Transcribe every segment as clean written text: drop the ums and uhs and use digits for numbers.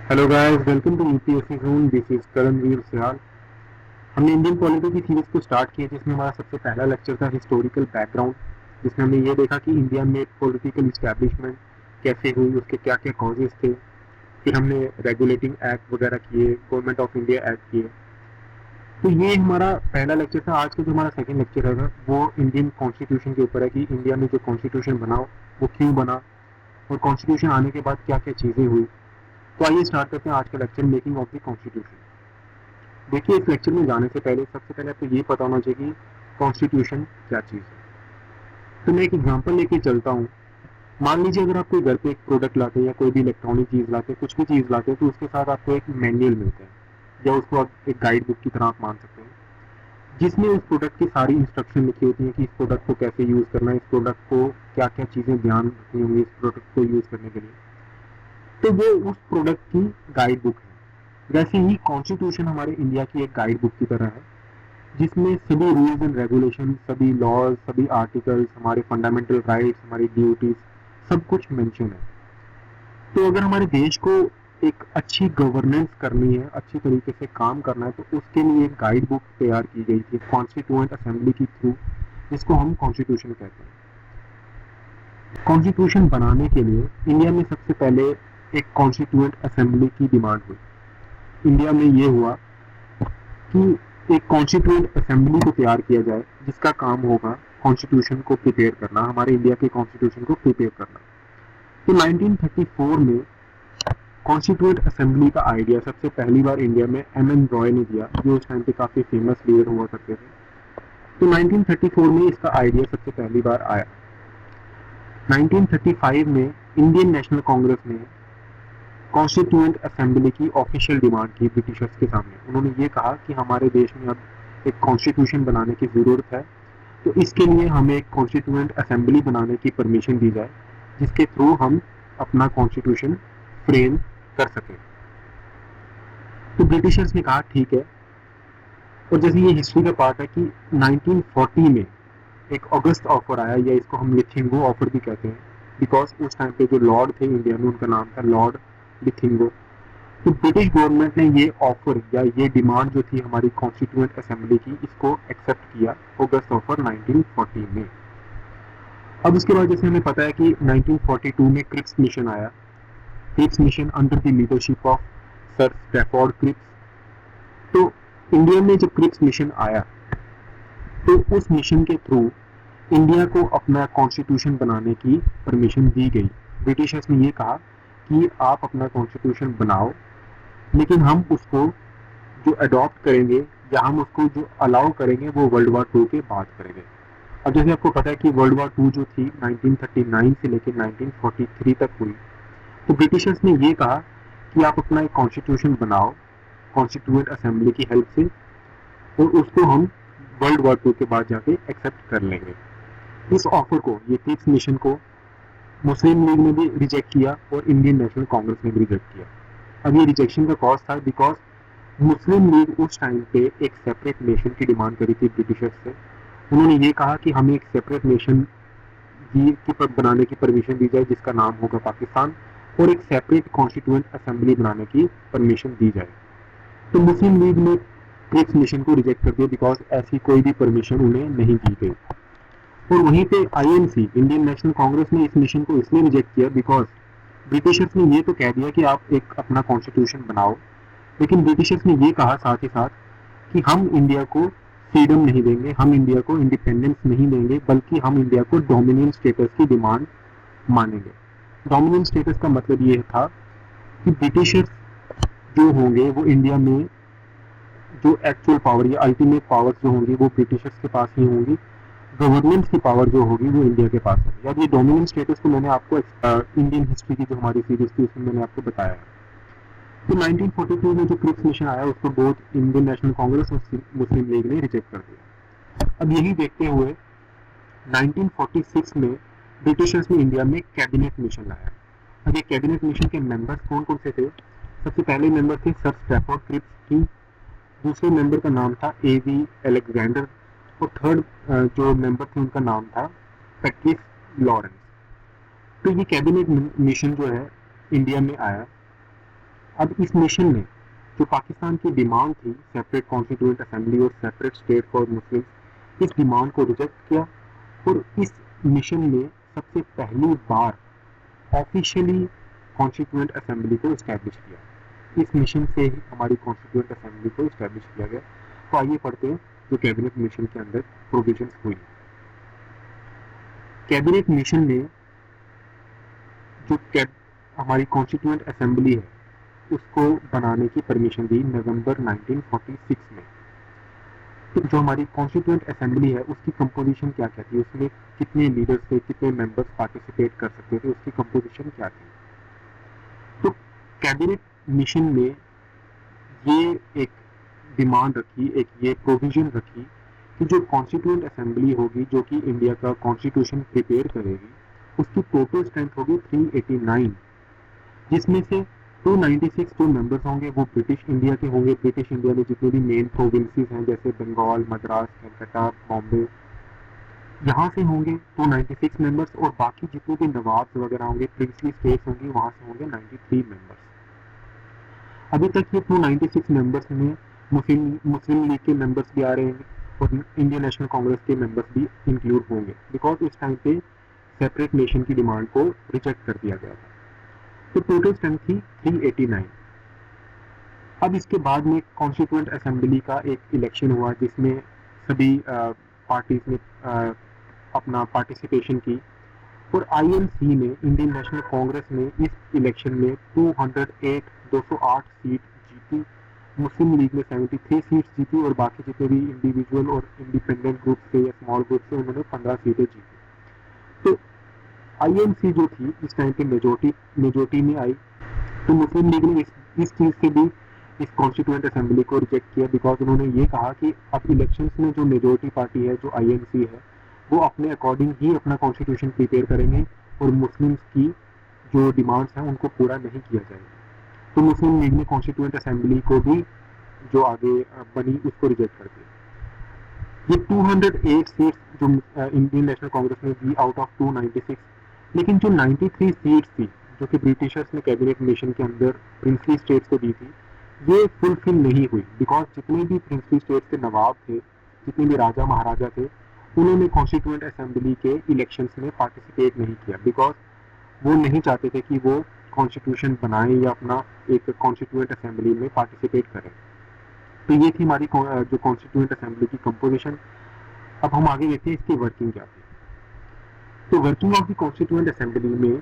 Hello guys, welcome to UPSC June. This is Karanveer Sial. हमने Indian polity की series को start किया जिसमें हमारा सबसे पहला लेक्चर था हिस्टोरिकल बैकग्राउंड, जिसमें हमने ये देखा कि इंडिया में पॉलिटिकल इस्टेब्लिशमेंट कैसे हुई, उसके क्या क्या कॉजेज थे। फिर हमने रेगुलेटिंग एक्ट वगैरह किए, गवर्नमेंट ऑफ इंडिया एक्ट किए। तो ये हमारा पहला लेक्चर था। आज का जो हमारा सेकेंड लेक्चर है वो इंडियन कॉन्स्टिट्यूशन के ऊपर है कि इंडिया में जो कॉन्स्टिट्यूशन बना वो क्यों बना, और कॉन्स्टिट्यूशन आने के बाद क्या क्या चीज़ें हुई। तो आइए स्टार्ट करते हैं आज का lecture, making of the constitution. देखिए, इस लेक्चर में जाने से पहले सबसे पहले आपको ये पता होना चाहिए कि कॉन्स्टिट्यूशन क्या चीज़ है। तो मैं एक एग्जांपल लेके चलता हूँ। मान लीजिए अगर आप कोई घर पे एक प्रोडक्ट लाते हैं या कोई भी इलेक्ट्रॉनिक चीज़ लाते हैं, कुछ भी चीज़ लाते हैं, तो उसके साथ आपको एक मैनुअल मिलता है, या उसको आप एक गाइड बुक की तरह आप मान सकते हैं, जिसमें उस प्रोडक्ट की सारी इंस्ट्रक्शन लिखी होती हैं कि इस प्रोडक्ट को कैसे यूज़ करना है, इस प्रोडक्ट को क्या क्या चीज़ें ध्यान रखनी होंगी इस प्रोडक्ट को यूज़ करने के लिए। तो वो उस प्रोडक्ट की गाइड बुक है। वैसे ही कॉन्स्टिट्यूशन हमारे इंडिया की एक गाइड बुक की तरह है, जिसमें सभी रूल्स एंड रेगुलेशन, सभी लॉज, सभी आर्टिकल्स, हमारे फंडामेंटल राइट्स, हमारी ड्यूटीज, सब कुछ मेंशन है। तो अगर हमारे देश को एक अच्छी गवर्नेंस करनी है, अच्छी तरीके से काम करना है, तो उसके लिए एक गाइड बुक तैयार की गई थी कॉन्स्टिट्यूएंट असेंबली के थ्रू, जिसको हम कॉन्स्टिट्यूशन कहते हैं। कॉन्स्टिट्यूशन बनाने के लिए इंडिया में सबसे पहले एक कॉन्स्टिट्यूएंट असेंबली की डिमांड हुई। इंडिया में ये हुआ कि एक कॉन्स्टिट्यूएंट असेंबली को तैयार किया जाए, जिसका काम होगा कॉन्स्टिट्यूशन को प्रिपेयर करना, हमारे इंडिया के कॉन्स्टिट्यूशन को प्रिपेयर करना। तो 1934 में कॉन्स्टिट्यूएंट असेंबली का आइडिया सबसे पहली बार इंडिया में एम एन रॉय ने दिया, जो उस टाइम पे काफी फेमस लीडर हुआ करते थे। तो 1934 में इसका आइडिया सबसे पहली बार आया। 1935 में इंडियन नेशनल कांग्रेस ने कॉन्स्टिट्यूएंट असेंबली की ऑफिशियल डिमांड की ब्रिटिशर्स के सामने। उन्होंने ये कहा कि हमारे देश में अब एक कॉन्स्टिट्यूशन बनाने की ज़रूरत है, तो इसके लिए हमें एक कॉन्स्टिट्यूएंट असेंबली बनाने की परमिशन दी जाए, जिसके थ्रू हम अपना कॉन्स्टिट्यूशन फ्रेम कर सकें। तो ब्रिटिशर्स ने कहा ठीक है। और जैसे ये हिस्ट्री का पार्ट है कि 1940 में एक अगस्त ऑफर आया, या इसको हम लिथिंगो ऑफर भी कहते हैं, बिकॉज उस टाइम पे जो लॉर्ड थे इंडिया में, उनका नाम था लॉर्ड लिथिंगो। तो ब्रिटिश गवर्नमेंट ने ये ऑफर या ये डिमांड जो थी हमारी कॉन्स्टिट्यूएंट असेंबली की, इसको एक्सेप्ट किया अगस्त ऑफर 1940 में। अब उसके बाद जैसे हमें पता है कि 1942 में क्रिप्स मिशन आया। Cripps mission under the leadership of Sir Stafford Cripps. तो इंडिया में जब क्रिप्स मिशन आया, तो उस मिशन के थ्रू इंडिया को अपना कॉन्स्टिट्यूशन बनाने की परमिशन दी गई। ब्रिटिशर्स ने ये कहा कि आप अपना कॉन्स्टिट्यूशन बनाओ, लेकिन हम उसको जो अडॉप्ट करेंगे या हम उसको जो अलाउ करेंगे वो वर्ल्ड वार टू के बाद करेंगे। अब जैसे आपको पता है कि वर्ल्ड वार टू जो थी 1939 से लेकर 1943 तक हुई। तो ब्रिटिशर्स ने ये कहा कि आप अपना एक कॉन्स्टिट्यूशन बनाओ कॉन्स्टिट्यूएंट असेंबली की हेल्प से, और उसको हम वर्ल्ड वॉर टू के बाद जाके एक्सेप्ट कर लेंगे। इस ऑफर को, ये क्रिप्स मिशन को, मुस्लिम लीग ने भी रिजेक्ट किया और इंडियन नेशनल कांग्रेस ने भी रिजेक्ट किया। अब ये रिजेक्शन का कॉज था बिकॉज मुस्लिम लीग उस टाइम पे एक सेपरेट नेशन की डिमांड करी थी ब्रिटिशर्स से। उन्होंने ये कहा कि हमें एक सेपरेट नेशन की बनाने की परमिशन दी जाए, जिसका नाम होगा पाकिस्तान, और एक सेपरेट कॉन्स्टिट्यूएंट असेंबली बनाने की परमिशन दी जाए। तो मुस्लिम लीग ने क्रिप्स मिशन को रिजेक्ट कर दिया बिकॉज ऐसी कोई भी परमिशन उन्हें नहीं दी गई। और वहीं पे आईएनसी, इंडियन नेशनल कांग्रेस ने इस मिशन को इसलिए रिजेक्ट किया बिकॉज ब्रिटिशर्स ने ये तो कह दिया कि आप एक अपना कॉन्स्टिट्यूशन बनाओ, लेकिन ब्रिटिशर्स ने ये कहा साथ ही साथ कि हम इंडिया को फ्रीडम नहीं देंगे, हम इंडिया को इंडिपेंडेंस नहीं देंगे, बल्कि हम इंडिया को डोमिनियन स्टेटस की डिमांड मानेंगे। डोमिनियन स्टेटस का मतलब ये था कि ब्रिटिशर्स जो होंगे वो इंडिया में जो एक्चुअल पावर या अल्टीमेट पावर जो होंगी वो ब्रिटिशर्स के पास ही होंगी, गवर्नेंस की पावर जो होगी वो इंडिया के पास होगी। अब ये डोमिनेंट स्टेटस तो मैंने आपको इंडियन हिस्ट्री की जो हमारी सीरीज थी उसमें मैंने आपको बताया है। तो 1942 में जो क्रिप्स मिशन आया उसको बोथ इंडियन नेशनल कांग्रेस और मुस्लिम लीग ने रिजेक्ट कर दिया। अब यही देखते हुए 1946 में ब्रिटिशर्स ने इंडिया में कैबिनेट मिशन लाया। अब ये कैबिनेट मिशन के मेंबर्स कौन कौन से थे? सबसे पहले मेंबर थे सर स्टैफोर्ड क्रिप्स की, दूसरे मेंबर का नाम था एवी अलेक्जेंडर, और थर्ड जो मेंबर थे उनका नाम था पैट्रिक लॉरेंस। तो ये कैबिनेट मिशन जो है इंडिया में आया, अब इस मिशन ने जो पाकिस्तान की डिमांड थी सेपरेट कॉन्स्टिट्यूएंट असेंबली और सेपरेट स्टेट फॉर मुस्लिम, इस डिमांड को रिजेक्ट किया और इस मिशन ने सबसे पहली बार ऑफिशियली कॉन्स्टिट्यूएंट असेंबली को इस्टेब्लिश किया। इस मिशन से ही हमारी कॉन्स्टिट्यूएंट असेंबली को इस्टेब्लिश किया गया। तो आइए पढ़ते हैं जो कैबिनेट मिशन के अंदर प्रोविजंस हुई। कैबिनेट मिशन ने जो हमारी कॉन्स्टिट्यूएंट असेंबली है उसको बनाने की परमिशन दी नवंबर 1946 में। तो जो हमारी कॉन्स्टिट्यूएंट असेंबली है उसकी कंपोजिशन क्या क्या थी, उसमें कितने लीडर्स थे, कितने मेंबर्स पार्टिसिपेट कर सकते थे, उसकी कंपोजिशन क्या थी। तो कैबिनेट मिशन ने ये एक डिमांड रखी, एक ये प्रोविजन रखी कि जो कॉन्स्टिट्यूएंट असेंबली होगी जो कि इंडिया का कॉन्स्टिट्यूशन प्रिपेयर करेगी उसकी टोटल स्ट्रेंथ होगी 389, जिसमें से 296 जो मेंबर्स होंगे वो ब्रिटिश इंडिया के होंगे। ब्रिटिश इंडिया में जितने भी मेन प्रोविंसेस हैं जैसे बंगाल, मद्रास, कलकत्ता, बॉम्बे, यहाँ से होंगे 296 मेंबर्स और बाकी जितने भी नवाब्स वगैरह होंगे, प्रिंसली स्टेट्स होंगी, वहाँ से होंगे 93 मेंबर्स। अभी तक ये 296 मेंबर्स में मुस्लिम लीग के मेंबर्स भी आ रहे हैं और इंडियन नेशनल कांग्रेस के मेंबर्स भी इंक्लूड होंगे, बिकॉज उस टाइम पे सेपरेट नेशन की डिमांड को रिजेक्ट कर दिया गया था। तो टोटल स्ट्रेंथ थी 389। अब इसके बाद में कॉन्स्टिट्यूएंट असेंबली का एक इलेक्शन हुआ जिसमें सभी पार्टीज ने अपना पार्टिसिपेशन की और आईएनसी ने, इंडियन नेशनल कांग्रेस ने इस इलेक्शन में 208 सीट जीती। मुस्लिम लीग ने 73 सीट्स जीती और बाकी जितने भी इंडिविजुअल और इंडिपेंडेंट ग्रुप थे या स्मॉल ग्रुप थे उन्होंने 15 सीटें जीती। तो आईएनसी जो थी इस टाइम पे मेजोरिटी में आई। तो मुस्लिम लीग ने इस चीज़ से भी इस कॉन्स्टिट्यूएंट असेंबली को रिजेक्ट किया, बिकॉज उन्होंने ये कहा कि अब इलेक्शंस में जो मेजोरिटी पार्टी है जो आईएनसी है वो अपने अकॉर्डिंग ही अपना कॉन्स्टिट्यूशन प्रिपेयर करेंगे और मुस्लिम्स की जो डिमांड्स हैं उनको पूरा नहीं किया जाएगा। तो मुस्लिम लीग ने कॉन्स्टिट्यूएंट असेंबली को भी जो आगे बनी उसको रिजेक्ट कर दिया। ये 208 सीट्स जो इंडियन नेशनल कांग्रेस ने दी आउट ऑफ 296, लेकिन जो 93 सीट्स थी जो कि ब्रिटिशर्स ने कैबिनेट मिशन के अंदर प्रिंसली स्टेट्स को दी थी ये फुलफिल नहीं हुई, बिकॉज जितने भी प्रिंसली स्टेट्स के नवाब थे, जितने भी राजा महाराजा थे, उन्होंने कॉन्स्टिट्यूएंट असेंबली के इलेक्शंस में पार्टिसिपेट नहीं किया, बिकॉज वो नहीं चाहते थे कि वो कॉन्स्टिट्यूशन बनाए या अपना एक कॉन्स्टिट्यूएंट असेंबली में पार्टिसिपेट करें। तो ये थी हमारी जो कॉन्स्टिट्यूएंट असेंबली की कंपोजिशन। अब हम आगे देखते हैं इसकी वर्किंग क्या थी। तो working of the constituent assembly में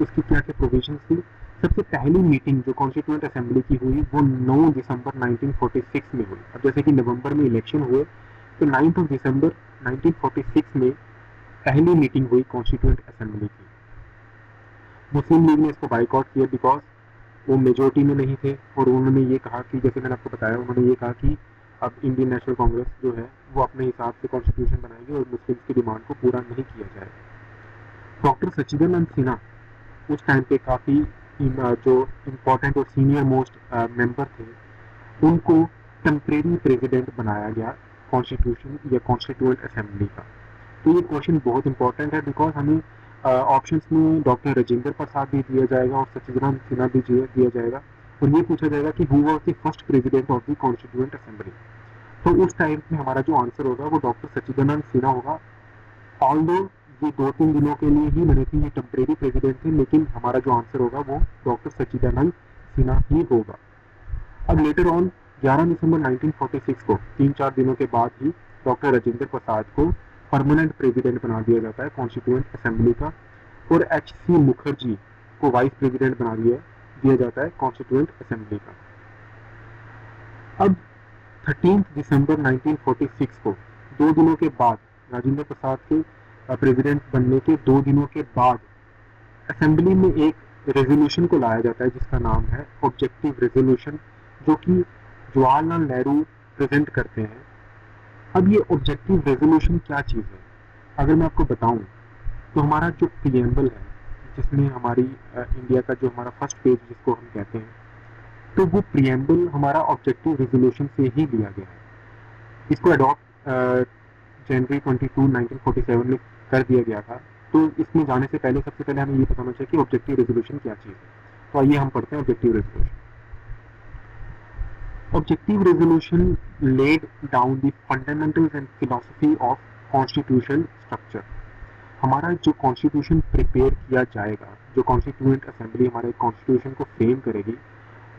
उसकी क्या क्या प्रोविजंस थी। सबसे पहली मीटिंग जो कॉन्स्टिट्यूएंट असेंबली की हुई वो 9 दिसंबर 1946 में हुई। अब जैसे कि नवंबर में इलेक्शन हुए तो 9 दिसंबर 1946 में पहली मीटिंग हुई कॉन्स्टिट्यूएंट असेंबली की। मुस्लिम लीग ने इसको बाइकआउट किया बिकॉज वो मेजोरिटी में नहीं थे और उन्होंने ये कहा कि, जैसे मैंने आपको बताया, उन्होंने ये कहा कि अब इंडियन नेशनल कांग्रेस जो है वो अपने हिसाब से कॉन्स्टिट्यूशन बनाएगी और मुस्लिम्स की डिमांड को पूरा नहीं किया जाएगा। डॉक्टर सच्चिदानंद सिन्हा उस टाइम पे काफ़ी जो इम्पोर्टेंट और सीनियर मोस्ट मेंबर थे उनको टेम्परेरी प्रेसिडेंट बनाया गया कॉन्स्टिट्यूशन या कॉन्स्टिट्यूएंट असेंबली का। तो ये क्वेश्चन बहुत इंपॉर्टेंट है बिकॉज हमें ऑप्शंस में डॉक्टर राजेंद्र प्रसाद भी दिया जाएगा और सच्चिदानंद सिन्हा भी दिया जाएगा और ये पूछा जाएगा कि who was the first president of the constituent assembly. तो उस टाइम में हमारा जो आंसर होगा वो डॉक्टर सच्चिदानंद सिन्हा होगा। ऑल्दो ये 2-3 दिनों के लिए ही बने थे, ये टेम्परेरी प्रेसिडेंट थे, लेकिन हमारा जो आंसर होगा वो डॉक्टर सच्चिदानंद सिन्हा ही होगा। अब लेटर ऑन 11 दिसंबर 1946 को 3-4 दिनों के बाद ही डॉक्टर राजेंद्र प्रसाद को परमानेंट प्रेसिडेंट बना दिया जाता है कॉन्स्टिट्यूएंट असेंबली का और एच.सी. मुखर्जी को वाइस प्रेसिडेंट बना दिया जाता है कॉन्स्टिट्यूएंट असेंबली का। अब 13 दिसंबर 1946 को 2 दिनों के बाद, राजेंद्र प्रसाद के प्रेसिडेंट बनने के 2 दिनों के बाद, असेंबली में एक रेजोल्यूशन को लाया जाता है जिसका नाम है ऑब्जेक्टिव रेजोल्यूशन, जो कि जवाहरलाल नेहरू प्रेजेंट करते हैं। अब ये ऑब्जेक्टिव रेजोल्यूशन क्या चीज़ है अगर मैं आपको बताऊं तो हमारा जो प्रीएम्बल है जिसमें हमारी इंडिया का जो हमारा फर्स्ट पेज जिसको हम कहते हैं, तो वो प्रीएम्बल हमारा ऑब्जेक्टिव रेजोल्यूशन से ही लिया गया है। इसको अडॉप्ट जनवरी 22, 1947 में कर दिया गया था। तो इसमें जाने से पहले सबसे पहले हमें ये बताना चाहिए कि ऑब्जेक्टिव रेजोल्यूशन क्या चीज़ है। तो आइए हम पढ़ते हैं objective resolution. Objective resolution laid down the fundamentals and philosophy of constitutional structure. हमारा जो कॉन्स्टिट्यूशन प्रिपेयर किया जाएगा, जो कॉन्स्टिट्यूएंट असेंबली हमारे कॉन्स्टिट्यूशन को फ्रेम करेगी,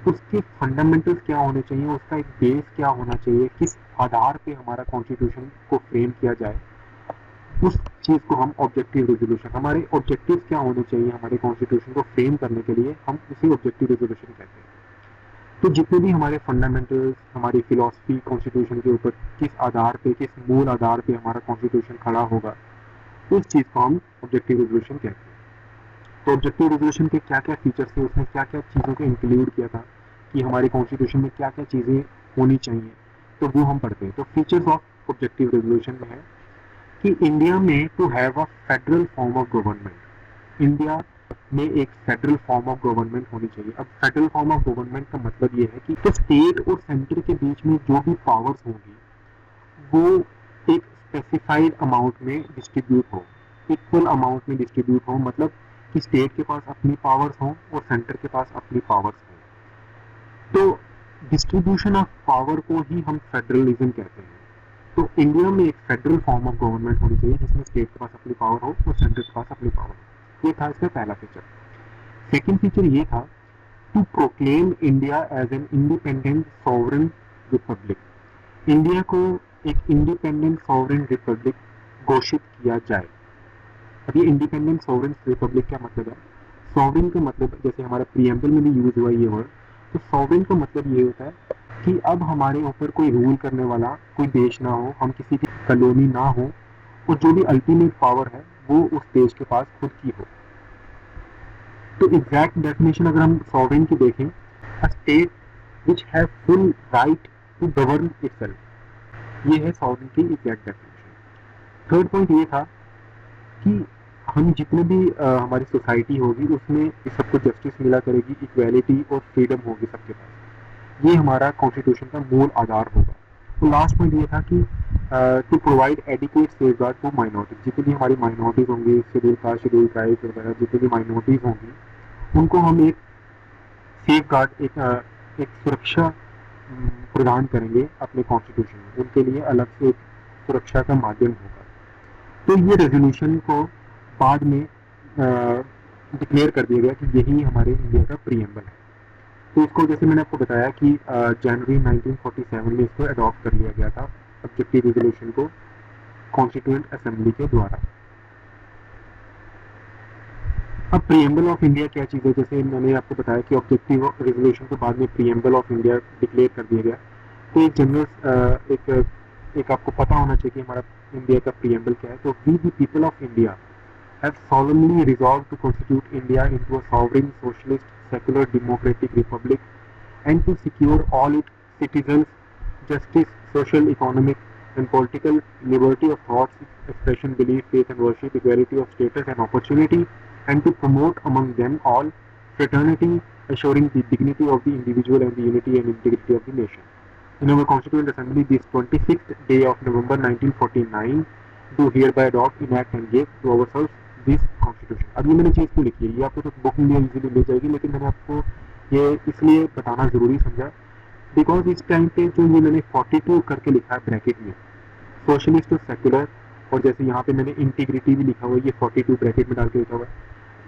उसके फंडामेंटल्स क्या होने चाहिए, उसका एक बेस क्या होना चाहिए, किस आधार पे हमारा कॉन्स्टिट्यूशन को फ्रेम किया जाए, उस चीज को हम ऑब्जेक्टिव रेजोल्यूशन, हमारे ऑब्जेक्टिव क्या होने चाहिए हमारे कॉन्स्टिट्यूशन को फ्रेम करने के लिए, हम उसे ऑब्जेक्टिव रेजोल्यूशन कहते हैं। तो जितने भी हमारे फंडामेंटल्स, हमारी फिलॉसफी कॉन्स्टिट्यूशन के ऊपर किस आधार पे, किस मूल आधार पे हमारा कॉन्स्टिट्यूशन खड़ा होगा, उस चीज को हम ऑब्जेक्टिव रेजोल्यूशन कहते हैं। तो ऑब्जेक्टिव रेजोल्यूशन के क्या क्या फीचर्स थे, उसने क्या क्या चीज़ों को इंक्लूड किया था कि हमारे कॉन्स्टिट्यूशन में क्या क्या चीज़ें होनी चाहिए, तो वो हम पढ़ते हैं। तो फीचर्स ऑफ ऑब्जेक्टिव रेजोल्यूशन में है कि इंडिया में to have a federal form of government, India में एक फेडरल फॉर्म ऑफ गवर्नमेंट होनी चाहिए। अब फेडरल फॉर्म ऑफ गवर्नमेंट का मतलब ये है कि तो स्टेट और सेंटर के बीच में जो भी पावर्स होंगी वो एक स्पेसिफाइड अमाउंट में डिस्ट्रीब्यूट हो, इक्वल अमाउंट में डिस्ट्रीब्यूट हो, मतलब कि स्टेट के पास अपनी पावर्स हों और सेंटर के पास अपनी पावर्स हों। तो डिस्ट्रीब्यूशन ऑफ पावर को ही हम फेडरलिज्म कहते हैं। तो इंडिया में एक फेडरल फॉर्म ऑफ गवर्नमेंट होनी चाहिए जिसमें स्टेट के पास अपनी पावर हो और सेंटर के पास अपनी पावर हो। ये था इसका पहला फीचर। सेकेंड फीचर ये था to proclaim India as an independent sovereign republic, India को एक इंडिपेंडेंट सॉवरेन रिपब्लिक घोषित किया जाए। अब ये इंडिपेंडेंट सॉवरेन रिपब्लिक क्या मतलब है? सॉवरेन का मतलब, जैसे हमारा प्रीएम्बल में भी यूज हुआ ये वर्ड, तो सॉवरेन का मतलब ये होता है कि अब हमारे ऊपर कोई रूल करने वाला कोई देश ना हो, हम किसी की कॉलोनी ना हो, और जो भी अल्टीमेट पावर है वो उस देश के पास खुद की हो। तो एग्जैक्ट डेफिनेशन अगर हम सॉवरेन की देखें, a state which have full right to govern itself, ये है सॉवरेन की एग्जैक्ट डेफिनेशन। थर्ड पॉइंट ये था कि हम जितने भी हमारी सोसाइटी होगी उसमें सबको जस्टिस मिला करेगी, इक्वालिटी और फ्रीडम होगी सबके पास। ये हमारा कॉन्स्टिट्यूशन का मूल आधार होगा। तो लास्ट पॉइंट ये था कि to provide adequate safeguard for minorities, जितनी भी हमारी माइनॉरिटीज होंगी, शेड्यूल कास्ट, शेड्यूल ट्राइब वगैरह जितनी भी माइनॉरिटीज होंगी, उनको हम एक सेफगार्ड, एक सुरक्षा प्रदान करेंगे अपने कॉन्स्टिट्यूशन में, उनके लिए अलग से एक सुरक्षा का माध्यम होगा। तो ये रेजोल्यूशन को बाद में डिक्लेयर कर दिया गया कि यही हमारे इंडिया का प्रीएम्बल है। तो इसको जैसे मैंने आपको बताया कि जनवरी 1947 में इसको अडॉप्ट कर लिया गया था, ऑब्जेक्टिव रेजोल्यूशन को कॉन्स्टिट्यूएंट असेंबली के द्वारा। अब प्रीएम्बल ऑफ इंडिया क्या चीज़ है? जैसे मैंने आपको बताया कि ऑब्जेक्टिव रेजोल्यूशन के बाद में प्रीएम्बल ऑफ इंडिया डिक्लेयर कर दिया गया। तो एक जनरल एक आपको पता होना चाहिए कि हमारा इंडिया का प्रीएम्बल क्या है। तो we the people of India have solemnly resolved to constitute India into a sovereign, socialist, secular, democratic republic, and to secure all its citizens justice, social, economic, and political liberty of thought, expression, belief, faith, and worship, equality of status and opportunity, and to promote among them all fraternity, assuring the dignity of the individual and the unity and integrity of the nation. In our Constituent Assembly, this 26th day of November 1949, do hereby adopt, enact, and give to ourselves this constitution. अब ये मैंने चीज़ क्यों लिखी है, ये आपको तो book में इजीली मिल जाएगी, लेकिन मैंने आपको ये इसलिए बताना ज़रूरी समझा बिकॉज इस टाइम पे जो ये मैंने 42 करके लिखा है ब्रैकेट में, सोशलिस्ट और सेकुलर, और जैसे यहाँ पे मैंने इंटीग्रिटी भी लिखा हुआ है, ये 42 ब्रैकेट में डाल के लिखा हुआ है।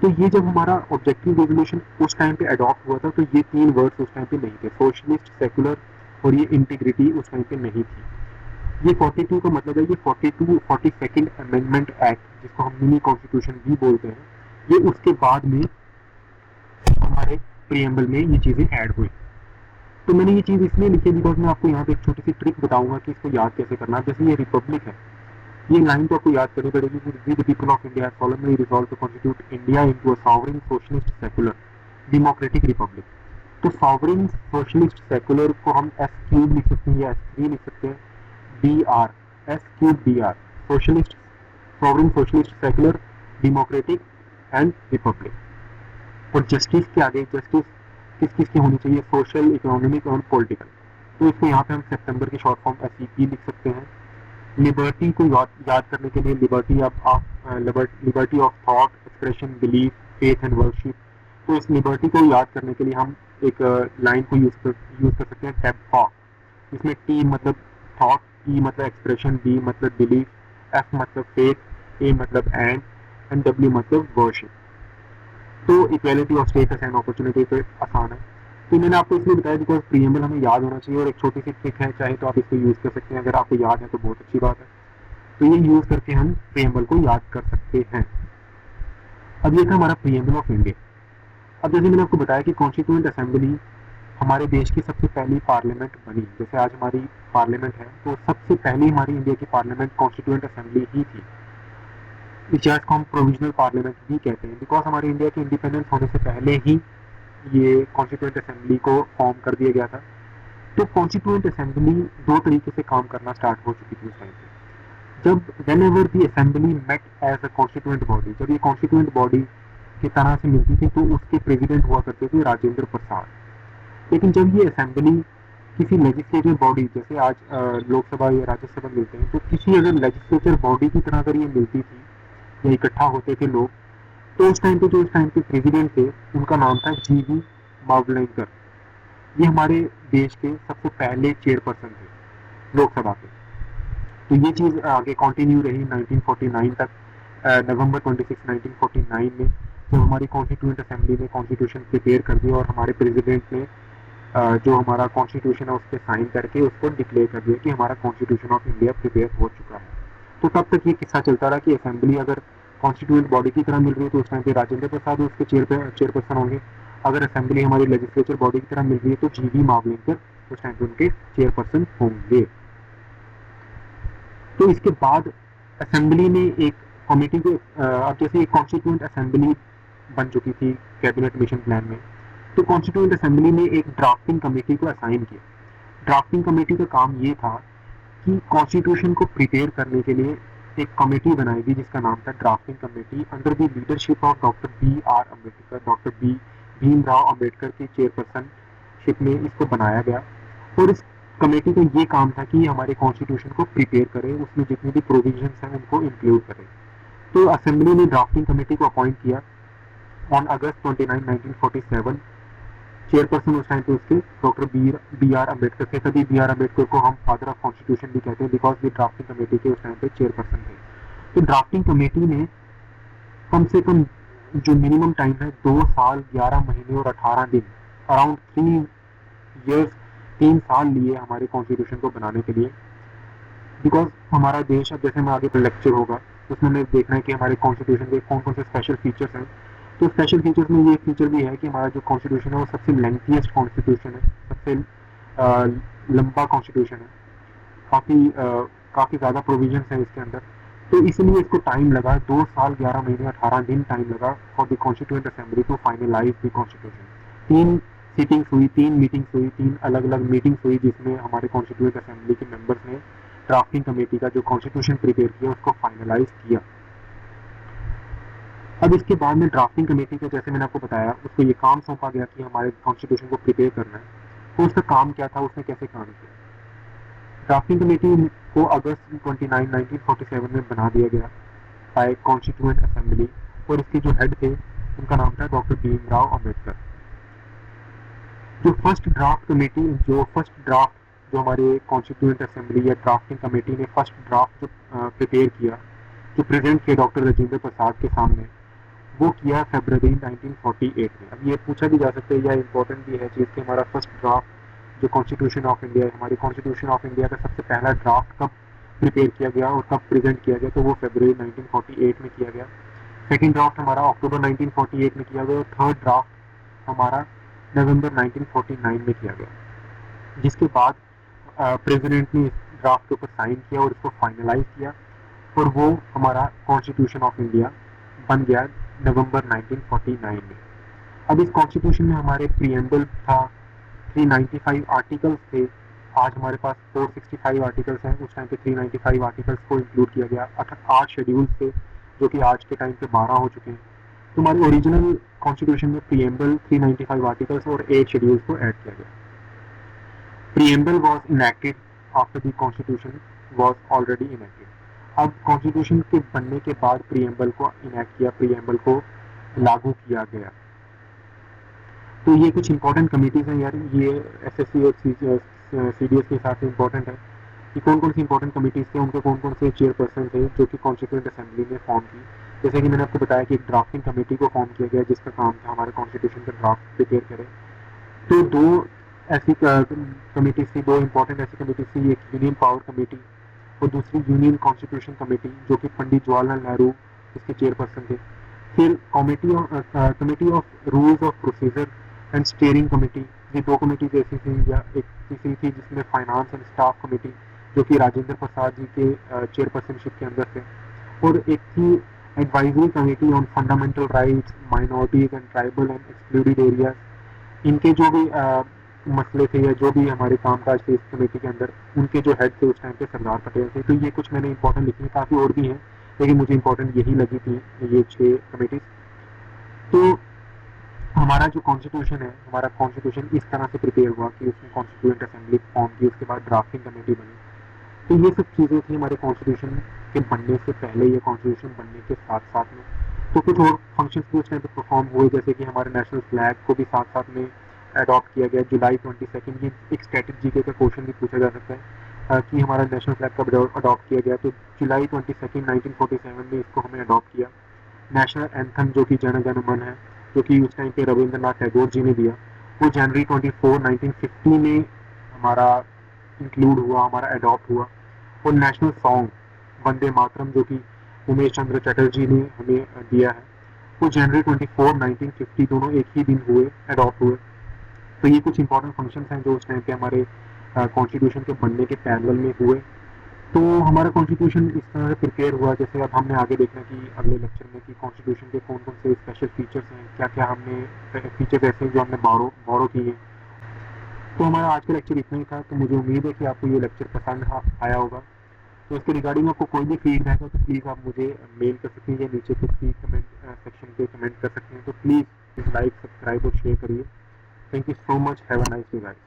तो ये जब हमारा ऑब्जेक्टिव रेजोल्यूशन उस टाइम पे अडॉप्ट हुआ था, तो ये तीन वर्ड्स उस टाइम पे नहीं थे, सोशलिस्ट, सेकुलर और ये इंटीग्रिटी उस टाइम पे नहीं थी। ये 42 का मतलब है ये 42 अमेंडमेंट एक्ट, जिसको हम मिनी कॉन्स्टिट्यूशन भी बोलते हैं, ये उसके बाद में हमारे प्रीएम्बल में ये चीज़ें ऐड हुई। तो मैंने ये चीज़ इसलिए लिखी बिकॉज मैं आपको यहाँ पे एक छोटी सी ट्रिक बताऊंगा कि इसको याद कैसे करना है। जैसे ये रिपब्लिक है, ये लाइन तो आपको याद करनी पड़ेगी कि we the people of India solemnly resolve to constitute India into a sovereign, socialist, secular, democratic republic। तो सॉवरेन, सोशलिस्ट, सेकुलर को हम S³ लिख सकते हैं या S3 लिख सकते हैं, BR, S³ socialist, sovereign, socialist, secular, democratic and Republic. और जस्टिस के आगे जस्टिस किस किस की होनी चाहिए? सोशल, इकोनॉमिक और पॉलिटिकल। तो इसको यहाँ पे हम सितंबर की शॉर्ट फॉर्म SEP लिख सकते हैं। लिबर्टी को याद करने के लिए liberty of thought, expression, belief, faith and worship, तो इस लिबर्टी को याद करने के लिए हम एक लाइन को यूज कर सकते हैं, टेप टॉक, इसमें टी मतलब थॉट, ई मतलब एक्सप्रेशन, बी मतलब बिलीफ, एफ मतलब फेथ, ए मतलब एंड डब्ल्यू मतलब वर्शिप। तो equality of status and opportunity पे आसान है। तो मैंने आपको इसलिए बताया बिकॉज प्रीएम्बल हमें याद होना चाहिए, और एक छोटी सी ट्रिक है, चाहे तो आप इसको यूज कर सकते हैं, अगर आपको याद है तो बहुत अच्छी बात है। तो ये यूज करके हम प्रीएम्बल को याद कर सकते हैं। अब ये था हमारा प्रीएम्बल ऑफ इंडिया। अब जैसे मैंने आपको बताया कि कॉन्स्टिट्यूएंट असेंबली हमारे देश की सबसे पहली पार्लियामेंट बनी, जैसे आज हमारी पार्लियामेंट है, तो सबसे पहली हमारी इंडिया की पार्लियामेंट कॉन्स्टिट्यूएंट असेंबली ही थी। जिसको हम प्रोविजनल पार्लियामेंट भी कहते हैं, बिकॉज हमारे इंडिया के इंडिपेंडेंस होने से पहले ही ये कॉन्स्टिट्यूएंट असेंबली को फॉर्म कर दिया गया था। तो कॉन्स्टिट्यूएंट असेंबली दो तरीके से काम करना स्टार्ट हो चुकी थी उस टाइम पे। जब whenever the assembly met as a constituent body, जब ये कॉन्स्टिट्यूएंट बॉडी की तरह से मिलती थी, तो उसके प्रेसिडेंट हुआ करते थे राजेंद्र प्रसाद। लेकिन जब ये असेंबली किसी लेजिस्लेटिव बॉडी, जैसे आज लोकसभा या राज्यसभा मिलते हैं, तो किसी अगर लेजिस्लेचर बॉडी की तरह अगर ये मिलती थी या इकट्ठा होते थे लोग, तो उस टाइम पे जो उस टाइम के प्रेसिडेंट थे उनका नाम था जीवी मावलंकर। ये हमारे देश के सबसे पहले चेयरपर्सन थे लोकसभा के। तो ये चीज़ आगे कंटिन्यू रही 1949 तक। नवंबर 26 1949 में जब हमारी कॉन्स्टिट्यूएंट असेंबली ने कॉन्स्टिट्यूशन प्रिपेयर कर दिया, और हमारे प्रेसिडेंट ने जो हमारा कॉन्स्टिट्यूशन है उस पर साइन करके उसको डिक्लेयर कर दिया कि हमारा कॉन्स्टिट्यूशन ऑफ इंडिया प्रिपेयर हो चुका है। तो तब तक ये किस्सा चलता रहा कि असेंबली अगर कॉन्स्टिट्यूएंट बॉडी की तरह मिल रही है तो उस टाइम पे राजेंद्र प्रसाद उसके चेयरपर्सन होंगे। अगर असेंबली हमारी लेजिस्लेचर बॉडी की तरह मिल रही है तो जीवी मावलंकर उस टाइम पे उनके चेयरपर्सन होंगे। तो इसके बाद असेंबली ने एक कमेटी को, अब जैसे एक कॉन्स्टिट्यूएंट असेंबली बन चुकी थी कैबिनेट मिशन प्लान में, तो कॉन्स्टिट्यूएंट असेंबली ने एक ड्राफ्टिंग कमेटी को असाइन किया। ड्राफ्टिंग कमेटी का काम ये था कि कॉन्स्टिट्यूशन को प्रिपेयर करने के लिए एक कमेटी बनाई गई जिसका नाम था drafting committee, under the leadership of doctor B R Ambedkar. Doctor Bhimrao Ambedkar की चेयरपर्सनशिप में इसको बनाया गया, और इस कमेटी का ये काम था कि हमारे कॉन्स्टिट्यूशन को प्रिपेयर करे, उसमें जितनी भी प्रोविजंस हैं उनको इंक्लूड करे। तो असेंबली ने ड्राफ्टिंग कमेटी को अपॉइंट किया ऑन अगस्त 29 1947। चेयरपर्सन उस टाइम पे उसके डॉक्टर बी आर अम्बेडकर थे। तभी बी आर अम्बेडकर को हम फादर ऑफ कॉन्स्टिट्यूशन भी कहते हैं, बिकॉज ये ड्राफ्टिंग कमेटी के उस टाइम पे चेयरपर्सन थे। तो ड्राफ्टिंग कमेटी ने कम से कम जो मिनिमम टाइम है 2 साल 11 महीने और 18 दिन, अराउंड 3 साल लिए हमारे कॉन्स्टिट्यूशन को बनाने के लिए। बिकॉज हमारा देश, अब जैसे मैं आगे पर लेक्चर होगा उसमें हमें देखना है कि हमारे कॉन्स्टिट्यूशन के कौन कौन से स्पेशल फीचर्स हैं। तो स्पेशल फीचर्स में ये फीचर भी है कि हमारा जो कॉन्स्टिट्यूशन है वो सबसे लेंथीएस्ट कॉन्स्टिट्यूशन है, सबसे लंबा कॉन्स्टिट्यूशन है, काफ़ी ज़्यादा प्रोविजंस हैं इसके अंदर। तो इसलिए इसको टाइम लगा, 2 साल 11 महीने 18 दिन टाइम लगा for the constituent assembly to finalize the constitution. 3 sittings हुई, 3 मीटिंग्स हुई, 3 अलग अलग मीटिंग्स हुई, जिसमें हमारे कॉन्स्टिट्यूएंट असेंबली के मेंबर्स ने ड्राफ्टिंग कमेटी का जो कॉन्स्टिट्यूशन प्रिपेयर किया उसको फाइनलाइज किया। अब इसके बाद में ड्राफ्टिंग कमेटी का, जैसे मैंने आपको बताया, उसको ये काम सौंपा गया कि हमारे कॉन्स्टिट्यूशन को प्रिपेयर करना है। तो उसका काम क्या था, उसने कैसे काम किया। ड्राफ्टिंग कमेटी को अगस्त 29 1947 में बना दिया गया बाय कॉन्स्टिट्यूएंट असेंबली, और इसके जो हेड थे उनका नाम था डॉक्टर भीमराव अम्बेडकर। जो फर्स्ट ड्राफ्ट जो हमारे कॉन्स्टिट्यूएंट असेंबली या ड्राफ्टिंग कमेटी ने फर्स्ट ड्राफ्ट जो प्रिपेयर किया, जो प्रेजेंट किया डॉक्टर राजेंद्र प्रसाद के सामने, वो किया फरवरी 1948 में। अब ये पूछा भी जा सकता है या इम्पोर्टेंट भी है चीज़ कि हमारा फर्स्ट ड्राफ्ट जो कॉन्स्टिट्यूशन ऑफ इंडिया है, हमारी कॉन्स्टिट्यूशन ऑफ इंडिया का सबसे पहला ड्राफ्ट कब प्रिपेयर किया गया और कब प्रेजेंट किया गया, तो वो फरवरी 1948 में किया गया। सेकेंड ड्राफ्ट हमारा अक्टूबर 1948 में किया गया, और थर्ड ड्राफ्ट हमारा नवंबर 1949 में किया गया, जिसके बाद प्रेसिडेंट ने इस ड्राफ्ट के ऊपर साइन किया और इसको फाइनलाइज किया, और वो हमारा कॉन्स्टिट्यूशन ऑफ इंडिया बन गया नवंबर 1949 में। अब इस कॉन्स्टिट्यूशन में हमारे प्रीएम्बल था, 395 आर्टिकल्स थे। आज हमारे पास 465 आर्टिकल्स हैं, उस टाइम पे 395 आर्टिकल्स को इंक्लूड किया गया। 8 शेड्यूल्स थे जो कि आज के टाइम पे 12 हो चुके हैं। तो हमारे ओरिजिनल कॉन्स्टिट्यूशन में प्रीएम्बल, 395 आर्टिकल्स और 8 शेड्यूल्स को ऐड किया गया। Preamble was enacted after the constitution was already enacted. अब कॉन्स्टिट्यूशन के बनने के बाद प्रीएम्बल को इनैक्ट किया, प्रीएम्बल को लागू किया गया। तो ये कुछ इंपॉर्टेंट कमिटीज़ हैं यार, ये एसएससी और सीडीएस के हिसाब से इंपॉर्टेंट है कि कौन कौन सी इंपॉर्टेंट कमिटीज़ थे, उनके कौन कौन से चेयरपर्सन थे जो कि कॉन्स्टिट्यूंट असेंबली में फॉर्म की। जैसे कि मैंने आपको बताया कि एक ड्राफ्टिंग कमेटी को फॉर्म किया गया जिसका काम था हमारे कॉन्स्टिट्यूशन का ड्राफ्ट प्रिपेयर करे। तो दो ऐसी कमेटीज थी, दो इंपॉर्टेंट ऐसी कमेटीज थी, एक यूनियन पावर कमेटी और दूसरी यूनियन कॉन्स्टिट्यूशन कमेटी जो कि पंडित जवाहरलाल नेहरू इसके चेयरपर्सन थे। फिर committee of rules of procedure and steering committee, ये दो कमेटीज ऐसी थी, या एक तीसरी थी जिसमें फाइनेंस एंड स्टाफ कमेटी जो कि राजेंद्र प्रसाद जी के चेयरपर्सनशिप के अंदर थे। और एक थी advisory committee on fundamental rights, minorities and tribal and excluded areas. इनके जो भी मसले थे या जो भी हमारे कामकाज थे इस कमेटी के अंदर, उनके जो हेड थे उस टाइम पे सरदार पटेल थे। तो ये कुछ मैंने इंपॉर्टेंट लिखी है, काफ़ी और भी हैं लेकिन मुझे इंपॉर्टेंट यही लगी थी, ये 6 कमेटीज। तो हमारा जो कॉन्स्टिट्यूशन है, हमारा कॉन्स्टिट्यूशन इस तरह से प्रिपेयर हुआ कि उसमें कॉन्स्टिट्यूएंट असेंबली फॉर्म की, उसके बाद ड्राफ्टिंग कमेटी बनी। तो ये सब चीज़ें थी हमारे कॉन्स्टिट्यूशन के बनने से पहले, ये कॉन्स्टिट्यूशन बनने के साथ साथ में। तो कुछ और फंक्शंस भी उस टाइम पे परफॉर्म हुए, जैसे कि हमारे नेशनल फ्लैग को भी साथ साथ में अडॉप्ट किया गया जुलाई 22। ये एक स्टैटिक जीके का क्वेश्चन भी पूछा जा सकता है कि हमारा नेशनल फ्लैग कब अडॉप्ट किया गया। तो जुलाई 22 1947 में इसको हमें अडॉप्ट किया। नेशनल एंथम जो कि जन गण मन है, जो कि उस टाइम पे रविंद्रनाथ टैगोर जी ने दिया, वो जनवरी 24 1950 में हमारा इंक्लूड हुआ, हमारा अडॉप्ट हुआ। और नेशनल सॉन्ग वंदे मातरम जो कि उमेश चंद्र चटर्जी ने हमें दिया है, वो जनवरी 24 1950 दोनों एक ही दिन हुए, अडॉप्ट हुए। तो ये कुछ इंपॉर्टेंट फंक्शन हैं जो उस टाइम पे हमारे कॉन्स्टिट्यूशन के बनने के पैरेलल में हुए। तो हमारा कॉन्स्टिट्यूशन इस तरह से प्रिपेयर हुआ। जैसे अब हमने आगे देखना कि अगले लेक्चर में कि कॉन्स्टिट्यूशन के कौन कौन से स्पेशल फीचर्स हैं, क्या क्या हमने फीचर्स ऐसे हैं जो हमने बोरो किए। तो हमारा आज का लेक्चर इतना ही था। तो मुझे उम्मीद है कि आपको ये लेक्चर पसंद आया होगा। तो इसके रिगार्डिंग आपको कोई भी फीडबैक हो तो प्लीज़ आप मुझे मेल कर सकते हैं या नीचे कुछ भी कमेंट सेक्शन पे कमेंट कर सकते हैं। तो प्लीज़ लाइक, सब्सक्राइब और शेयर करिए। Thank you so much, have a nice day guys.